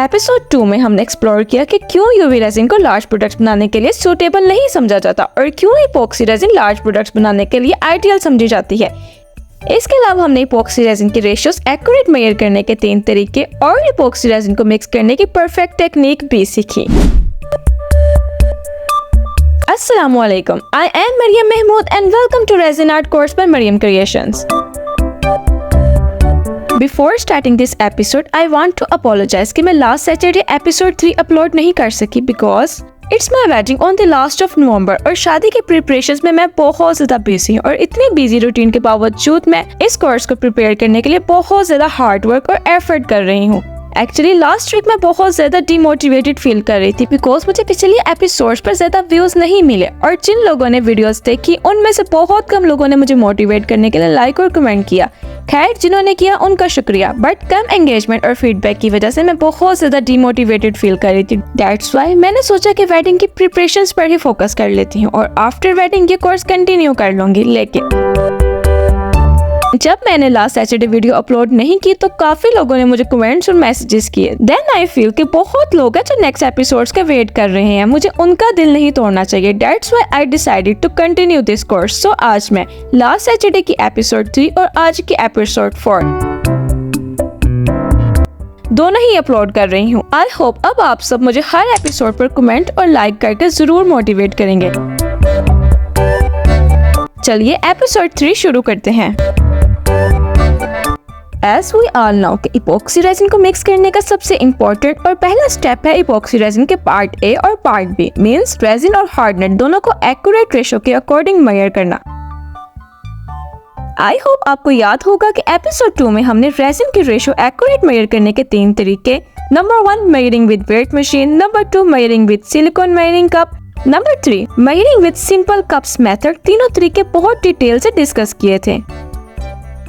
Episode 2 में हमने explore किया कि क्यों यूवी रेजिन को लार्ज प्रोडक्ट्स बनाने के लिए सूटेबल नहीं समझा जाता और क्यों इपॉक्सी रेजिन लार्ज प्रोडक्ट्स बनाने के लिए आइडियल समझी जाती है। इसके अलावा हमने इपॉक्सी रेजिन के रेशियोस एक्यूरेट मेजर करने के 3 तरीके और इपॉक्सी रेजिन को मिक्स करने की परफेक्ट टेक्निक भी सीखी। अस्सलामुअलैकुम, I am Mariam Mahmood and welcome to resin art course by Mariam Creations. Before starting this episode, I want to apologize कि मैं लास्ट सैटरडे एपिसोड 3 अपलोड नहीं कर सकी because it's my wedding on the last of November और शादी के preparations में मैं बहुत ज्यादा बिजी हूँ और इतनी बिजी रूटीन के बावजूद मैं इस कोर्स को प्रिपेयर करने के लिए बहुत ज्यादा हार्ड वर्क और एफर्ट कर रही हूँ। एक्चुअली लास्ट वीक मैं बहुत ज्यादा डिमोटिवेटेड फील कर रही थी बिकॉज मुझे पिछले एपिसोड्स पर ज्यादा व्यूज नहीं मिले और जिन लोगों ने वीडियोस देखी उनमें से बहुत कम लोगों ने मुझे मोटिवेट करने के लिए लाइक और कमेंट किया। खैर, जिन्होंने किया उनका शुक्रिया, बट कम एंगेजमेंट और फीडबैक की वजह से मैं बहुत ज्यादा डिमोटिवेटेड फील कर रही थी। दैट्स व्हाई मैंने सोचा कि वेडिंग की प्रिपरेशंस पर ही फोकस कर लेती हूँ और आफ्टर वेडिंग ये कोर्स कंटिन्यू कर लूंगी। लेकिन जब मैंने लास्ट सैटरडे वीडियो अपलोड नहीं की तो काफी लोगों ने मुझे कमेंट्स और मैसेजेस किए। देन आई फील कि बहुत लोग हैं जो नेक्स्ट एपिसोड्स का वेट कर रहे हैं, मुझे उनका दिल नहीं तोड़ना चाहिए। That's why I decided to continue this course. So आज मैं लास्ट सैटरडे की एपिसोड 3 और आज की एपिसोड 4 दोनों ही अपलोड कर रही हूँ। आई होप अब आप सब मुझे हर एपिसोड पर कमेंट और लाइक करके जरूर मोटिवेट करेंगे। चलिए एपिसोड 3 शुरू करते हैं। As we all know कि इपॉक्सी रेजिन को मिक्स करने का सबसे इम्पोर्टेंट और पहला स्टेप है इपॉक्सी रेजिन के पार्ट ए और पार्ट बी, मींस रेजिन और हार्डनेस दोनों को एक्यूरेट रेशियो के अकॉर्डिंग मेजर करना। आई होप आपको याद होगा कि एपिसोड 2 में हमने रेजिन के रेशियो एक्यूरेट मेजर करने के 3 तरीके, number 1 measuring with weight machine, number 2 measuring with silicon measuring cup, number 3 measuring with simple cups method, तीनों तरीके बहुत डिटेल से डिस्कस किए थे।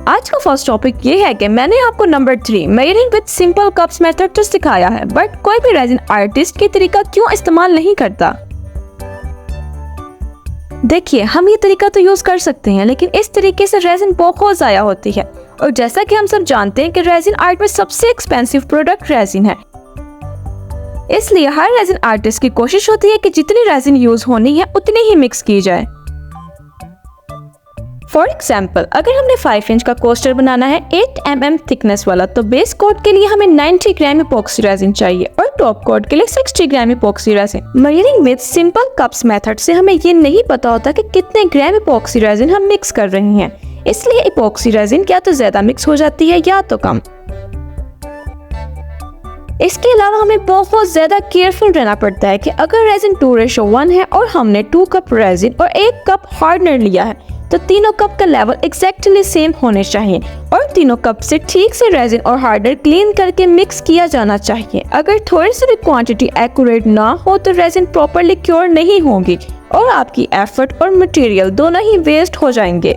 आज का फर्स्ट टॉपिक ये है कि मैंने आपको number 3 measuring with simple cups method तो सिखाया है, बट कोई भी रेजिन आर्टिस्ट ये तरीका क्यों इस्तेमाल नहीं करता। देखिए, हम ये तरीका तो यूज कर सकते हैं लेकिन इस तरीके से रेजिन बहुत ज़ाया होती है और जैसा कि हम सब जानते हैं कि रेजिन आर्ट में सबसे एक्सपेंसिव प्रोडक्ट रेजिन है। इसलिए हर रेजिन आर्टिस्ट की कोशिश होती है कि जितनी रेजिन यूज होनी है उतनी ही मिक्स की जाए। फॉर एग्जाम्पल, अगर हमने 5 इंच का कोस्टर बनाना है 8 mm थिकनेस वाला, तो बेस कोट के लिए हमें 90 ग्राम इपॉक्सी रेजिन चाहिए और टॉप कोट के लिए 60 gram epoxy resin. Measuring with simple cups method से हमें ये नहीं पता होता कि कितने ग्राम इपॉक्सी रेजिन हम मिक्स कर रहे हैं, इसलिए इपॉक्सी रेजिन क्या तो ज्यादा मिक्स हो जाती है या तो कम। इसके अलावा हमें बहुत ज्यादा केयरफुल रहना पड़ता है कि अगर रेजिन 2:1 है और हमने 2 कप रेजिन और 1 कप हार्डनर लिया है तो तीनों कप का लेवल एग्जैक्टली सेम होने चाहिए और तीनों कप से ठीक से रेजिन और हार्डनर क्लीन करके मिक्स किया जाना चाहिए। अगर थोड़ी सी भी क्वांटिटी एक्यूरेट ना हो तो रेजिन प्रॉपर्ली क्योर नहीं होगी और आपकी एफर्ट और मटेरियल दोनों ही वेस्ट हो जाएंगे।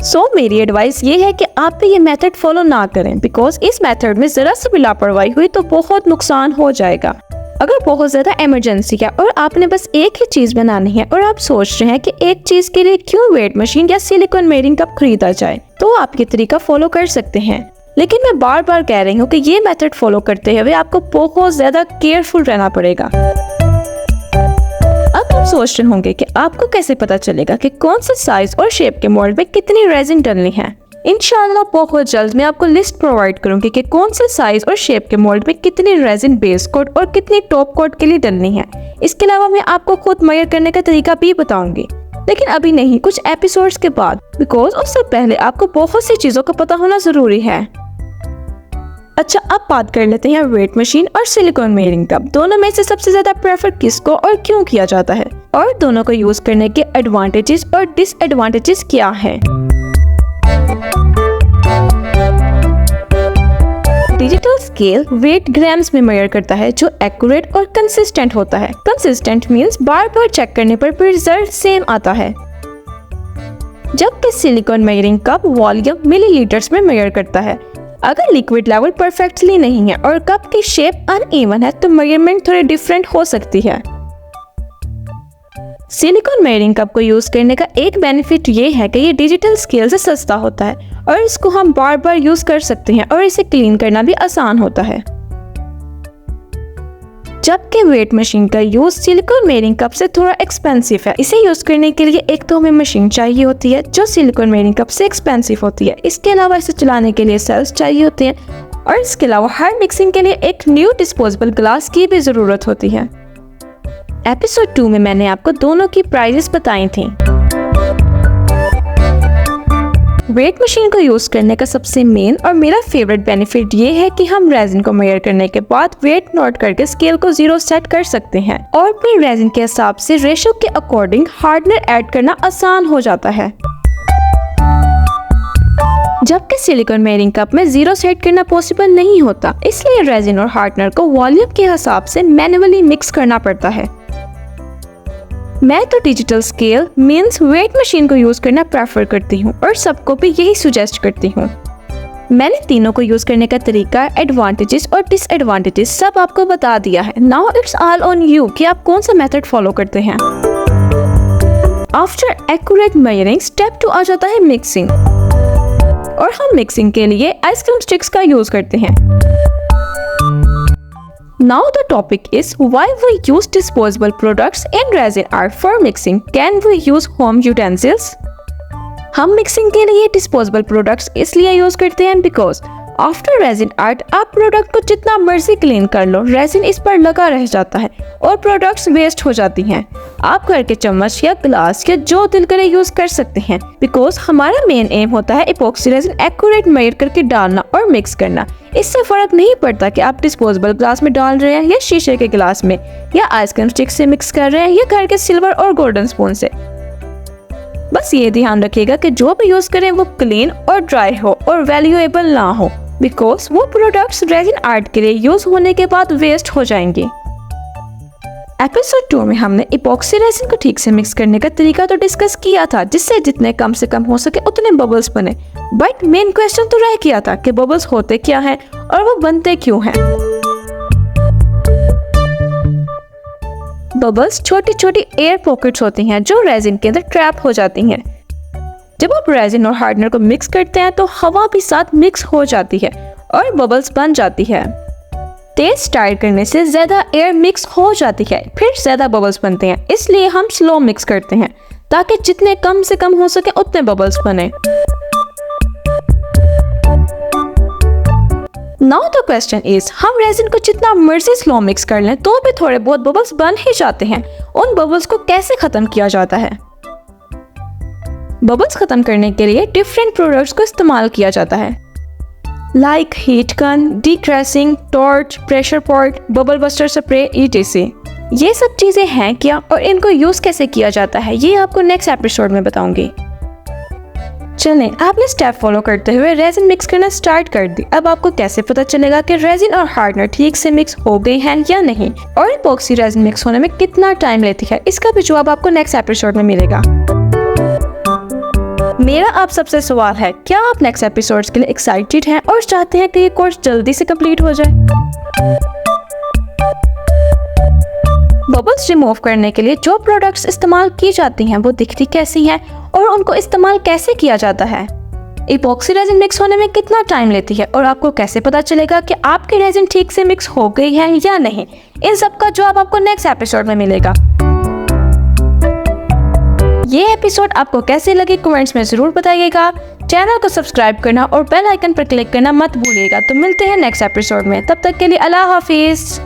सो मेरी एडवाइस ये है कि आप भी ये मेथड फॉलो ना करें बिकॉज इस मेथड में जरा सी भी लापरवाही हुई तो बहुत नुकसान हो जाएगा। अगर बहुत ज्यादा इमरजेंसी है और आपने बस एक ही चीज बनानी है और आप सोच रहे हैं कि एक चीज के लिए क्यों वेट मशीन या सिलिकॉन मेजरिंग कप खरीदा जाए, तो आप ये तरीका फॉलो कर सकते हैं। लेकिन मैं बार बार कह रही हूँ कि ये मेथड फॉलो करते हुए आपको बहुत ज्यादा केयरफुल रहना पड़ेगा। अब आप सोच रहे होंगे कि आपको कैसे पता चलेगा कि कौन से साइज और शेप के मॉडल में कितनी रेजिन डलनी है। इंशाल्लाह बहुत जल्द मैं आपको लिस्ट प्रोवाइड करूंगी कि कौन से साइज और शेप के मोल्ड में कितनी रेजिन बेस कोट और कितनी टॉप कोट के लिए डलनी है। इसके अलावा मैं आपको खुद मेजर करने का तरीका भी बताऊंगी, लेकिन अभी नहीं, कुछ एपिसोड्स के बाद, बिकॉज उससे पहले आपको बहुत सी चीजों का पता होना जरूरी है। अच्छा, अब बात कर लेते हैं वेट मशीन और सिलिकॉन मेजरिंग कप, दोनों में से सबसे ज्यादा प्रेफर किसको और क्यों किया जाता है और दोनों को यूज करने के एडवांटेजेस और डिसएडवांटेजेस क्या है। डिजिटल स्केल वेट ग्राम्स में मेजर करता है जो एक्यूरेट और कंसिस्टेंट होता है। कंसिस्टेंट मींस बार बार चेक करने पर भी रिजल्ट सेम आता है, जबकि silicon measuring cup volume millilitres में मेजर करता है। अगर लिक्विड लेवल परफेक्टली नहीं है और कप की शेप अनइवन है तो मेजरमेंट थोड़ी डिफरेंट हो सकती है। सिलिकॉन मेजरिंग कप को यूज करने का एक बेनिफिट ये है कि ये डिजिटल स्केल से सस्ता होता है और इसको हम बार बार यूज कर सकते हैं और इसे क्लीन करना भी आसान होता है। जबकि वेट मशीन का यूज सिलिकॉन मेयरिंग कप से थोड़ा एक्सपेंसिव है। इसे यूज करने के लिए एक तो हमें मशीन चाहिए होती है जो सिलिकॉन मेयरिंग कप से एक्सपेंसिव होती है। इसके अलावा इसे चलाने के लिए सेल्स चाहिए होते हैं और इसके अलावा हर मिक्सिंग के लिए एक न्यू डिस्पोजेबल ग्लास की भी जरूरत होती है। एपिसोड 2 में मैंने आपको दोनों की प्राइसेस बताई थी। वेट मशीन को यूज करने का सबसे मेन और मेरा फेवरेट बेनिफिट ये है कि हम रेजिन को मेजर करने के बाद वेट नोट करके स्केल को 0 सेट कर सकते हैं और फिर रेजिन के हिसाब से रेशो के अकॉर्डिंग हार्डनर ऐड करना आसान हो जाता है। जबकि सिलिकॉन मेयरिंग कप में 0 सेट करना पॉसिबल नहीं होता, इसलिए रेजिन और हार्डनर को वॉल्यूम के हिसाब से मैन्युअली मिक्स करना पड़ता है। मैं तो digital scale means weight machine को यूज करना प्रेफर करती हूँ और सबको भी यही सुजेस्ट करती हूँ। मैंने तीनों को यूज करने का तरीका, एडवांटेजेस और डिसएडवांटेजेस सब आपको बता दिया है। Now it's all on you कि आप कौन सा मेथड फॉलो करते हैं। आफ्टर एक्यूरेट मेजरिंग स्टेप 2 आ जाता है मिक्सिंग और हम मिक्सिंग के लिए आइसक्रीम स्टिक्स का यूज करते हैं। Now the topic is why we use disposable products in resin art for mixing. Can we use home utensils? हम मिक्सिंग के लिए डिस्पोजेबल प्रोडक्ट्स इसलिए यूज करते हैं बिकॉज आफ्टर रेजिन आर्ट आप प्रोडक्ट को जितना मर्जी क्लीन कर लो, रेजिन इस पर लगा रह जाता है और प्रोडक्ट्स वेस्ट हो जाती हैं। आप घर के चम्मच या ग्लास या जो दिल करे यूज कर सकते हैं बिकॉज हमारा मेन एम होता है इपॉक्सी रेजिन एक्यूरेट मेजर करके डालना और मिक्स करना। इससे फर्क नहीं पड़ता कि आप डिस्पोजेबल ग्लास में डाल रहे हैं या शीशे के ग्लास में या आइसक्रीम स्टिक से मिक्स कर रहे हैं या घर के सिल्वर और गोल्डन स्पून से। बस ये ध्यान रखिएगा कि जो भी यूज करें वो क्लीन और ड्राई हो और वैल्यूएबल ना हो बिकॉज वो प्रोडक्ट्स रेजिन आर्ट के लिए यूज होने के बाद वेस्ट हो जाएंगे। एपिसोड 2 में हमने इपॉक्सी रेजिन को ठीक से मिक्स करने का तरीका तो डिस्कस किया था जिससे जितने कम से कम हो सके उतने बबल्स बने, बट मेन क्वेश्चन तो रह गया था कि बबल्स होते क्या हैं और वो बनते क्यों हैं। बबल्स छोटी छोटी एयर पॉकेट्स होती हैं जो रेजिन के अंदर ट्रैप हो जाती हैं। जब आप रेजिन और हार्डनर को मिक्स करते हैं तो हवा भी साथ मिक्स हो जाती है और बबल्स बन जाती है। तेज स्टार करने से ज्यादा एयर मिक्स हो जाती है, फिर ज्यादा बबल्स बनते हैं, इसलिए हम स्लो मिक्स करते हैं ताकि जितने कम से कम हो सके उतने बबल्स बने। नाउ द क्वेश्चन इज, हम रेजिन को जितना मर्जी स्लो मिक्स कर लें तो भी थोड़े बहुत बबल्स बन ही जाते हैं। उन बबल्स को कैसे खत्म किया जाता है? बबल्स खत्म करने के लिए डिफरेंट प्रोडक्ट्स को इस्तेमाल किया जाता है like heat gun, decreasing, torch, pressure pot, bubble buster spray etc। ये सब चीजें हैं क्या और इनको यूज कैसे किया जाता है ये आपको नेक्स्ट एपिसोड में बताऊंगी। चलें, आपने स्टेप फॉलो करते हुए रेजिन मिक्स करना स्टार्ट कर दी। अब आपको कैसे पता चलेगा कि रेजिन और हार्डनर ठीक से मिक्स हो गए हैं या नहीं और इपॉक्सी रेजिन मिक्स होने में कितना टाइम लेती है, इसका भी जवाब आपको नेक्स्ट एपिसोड में मिलेगा। मेरा आप सबसे सवाल है, क्या आप नेक्स्ट एपिसोड्स के लिए एक्साइटेड हैं और चाहते हैं कि ये कोर्स जल्दी से कंप्लीट हो जाए? बबल्स रिमूव करने के लिए जो प्रोडक्ट्स इस्तेमाल की जाती हैं वो दिखती कैसी हैं और उनको इस्तेमाल कैसे किया जाता है? इपॉक्सी रेजिन मिक्स होने में कितना टाइम लेती है और आपको कैसे पता चलेगा कि आपकी रेजिन ठीक से मिक्स हो गई है या नहीं? इन सब का जवाब आपको नेक्स्ट एपिसोड में मिलेगा। ये एपिसोड आपको कैसे लगे कमेंट्स में जरूर बताइएगा। चैनल को सब्सक्राइब करना और बेल आइकन पर क्लिक करना मत भूलिएगा। तो मिलते हैं नेक्स्ट एपिसोड में, तब तक के लिए अल्लाह हाफिज।